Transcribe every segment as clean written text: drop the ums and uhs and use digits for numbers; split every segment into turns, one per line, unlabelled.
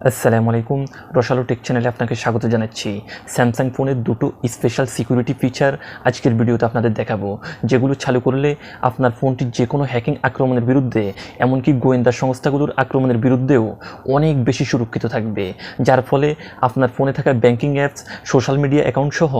আসসালামু আলাইকুম, রসালো টেক চ্যানেলে আপনাকে স্বাগত জানাচ্ছি। স্যামসাং ফোনের দুটো স্পেশাল সিকিউরিটি ফিচার আজকের ভিডিওতে আপনাদের দেখাবো, যেগুলো চালু করলে আপনার ফোনটি যে কোনো হ্যাকিং আক্রমণের বিরুদ্ধে, এমনকি গোয়েন্দা সংস্থাগুলোর আক্রমণের বিরুদ্ধেও অনেক বেশি সুরক্ষিত থাকবে, যার ফলে আপনার ফোনে থাকা banking apps, social media account সহ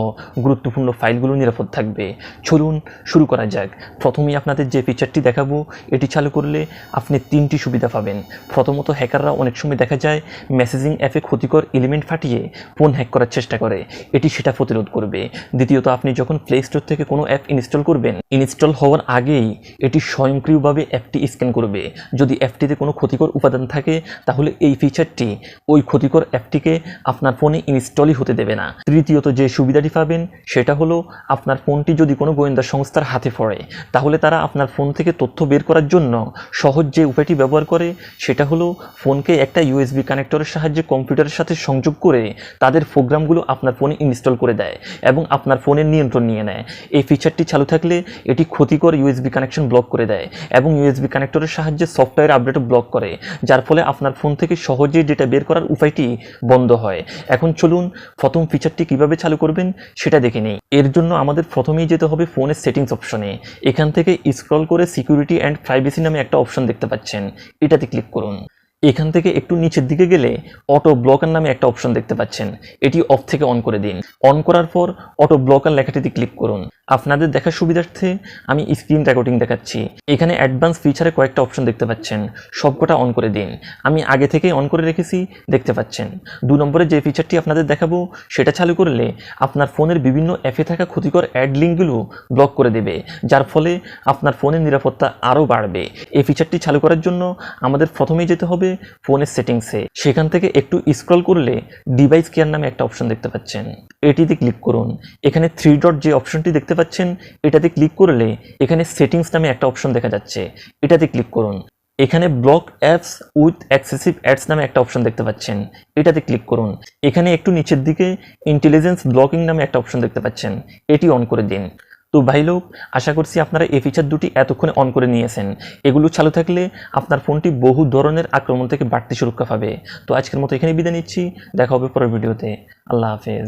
গুরুত্বপূর্ণ ফাইলগুলো নিরাপদ থাকবে। চলুন শুরু করা যাক। প্রথমেই আপনাদের যে ফিচারটি দেখাবো, এটি চালু করলে আপনি তিনটি সুবিধা পাবেন। প্রথমত, হ্যাকাররা অনেক সময় দেখা যায় মেসেজিং অ্যাপে ক্ষতিকর এলিমেন্ট ফাটিয়ে ফোন হ্যাক করার চেষ্টা করে, এটি সেটা প্রতিরোধ করবে। দ্বিতীয়ত, আপনি যখন প্লে স্টোর থেকে কোনো অ্যাপ ইনস্টল করবেন, ইনস্টল হওয়ার আগেই এটি স্বয়ংক্রিয়ভাবে অ্যাপটি স্ক্যান করবে। যদি অ্যাপটিতে কোনো ক্ষতিকর উপাদান থাকে, তাহলে এই ফিচারটি ওই ক্ষতিকর অ্যাপটিকে আপনার ফোনে ইনস্টলই হতে দেবে না। তৃতীয়ত, যে সুবিধাটি পাবেন সেটা হলো, আপনার ফোনটি যদি কোনো গোয়েন্দা সংস্থার হাতে পড়ে, তাহলে তারা আপনার ফোন থেকে তথ্য বের করার জন্য সহজ যে উপায়টি ব্যবহার করে, সেটা হলো ফোনকে একটা ইউএসবি কানেক্টরের সাহায্যে কম্পিউটারের সাথে সংযোগ করে তাদের প্রোগ্রামগুলো আপনার ফোনে ইনস্টল করে দেয় এবং আপনার ফোনের নিয়ন্ত্রণ নিয়ে নেয়। এই ফিচারটি চালু থাকলে এটি ক্ষতিকর ইউএসবি কানেকশন ব্লক করে দেয় এবং ইউএসবি কানেক্টরের সাহায্যে সফটওয়্যার আপডেটও ব্লক করে, যার ফলে আপনার ফোন থেকে সহজেই ডেটা বের করার উপায়টি বন্ধ হয়। এখন চলুন প্রথম ফিচারটি কিভাবে চালু করবেন সেটা দেখে নেই। এর জন্য আমাদের প্রথমেই যেতে হবে ফোনের সেটিংস অপশনে। এখান থেকে স্ক্রল করে সিকিউরিটি অ্যান্ড প্রাইভেসি নামে একটা অপশন দেখতে পাচ্ছেন, এটাতে ক্লিক করুন। এখান থেকে একটু নিচের দিকে গেলে অটো ব্লকার নামে একটা অপশন দেখতে পাচ্ছেন, এটি অফ থেকে অন করে দিন। অন করার পর অটো ব্লকার লেখাটিতে ক্লিক করুন। আপনাদের দেখার সুবিধার্থে আমি স্ক্রিন রেকর্ডিং দেখাচ্ছি। এখানে অ্যাডভান্স ফিচারে কয়েকটা অপশন দেখতে পাচ্ছেন, সবকটা অন করে দিন। আমি আগে থেকেই অন করে রেখেছি, দেখতে পাচ্ছেন। 2 নম্বরে যে ফিচারটি আপনাদের দেখাবো, সেটা চালু করলে আপনার ফোনের বিভিন্ন অ্যাপে থাকা ক্ষতিকর অ্যাড লিঙ্কগুলো ব্লক করে দেবে, যার ফলে আপনার ফোনের নিরাপত্তা আরও বাড়বে। এই ফিচারটি চালু করার জন্য আমাদের প্রথমেই যেতে হবে ফোনের সেটিংসে। সেখান থেকে একটু স্ক্রল করলে ডিভাইস কেয়ার নামে একটা অপশন দেখতে পাচ্ছেন, এটিতে ক্লিক করুন। এখানে 3 ডট যে অপশনটি দেখতে পাচ্ছেন, এটাতে ক্লিক করলে এখানে সেটিংস নামে একটা অপশন দেখা যাচ্ছে, এটাতে ক্লিক করুন। এখানে block apps with excessive ads নামে একটা অপশন দেখতে পাচ্ছেন, এটাতে ক্লিক করুন। এখানে একটু নিচের দিকে ইন্টেলিজেন্স ব্লকিং নামে একটা অপশন দেখতে পাচ্ছেন, এটি অন করে দিন। তো ভাই লোক, আশা করছি আপনারা এই ফিচার দুটি এতক্ষণে অন করে নিয়েছেন। এগুলো চালু থাকলে আপনার ফোনটি বহু ধরনের আক্রমণ থেকে বাড়তি সুরক্ষা পাবে। তো আজকের মতো এখানে বিদায় নিচ্ছি, দেখা হবে পরের ভিডিওতে। আল্লাহ হাফেজ।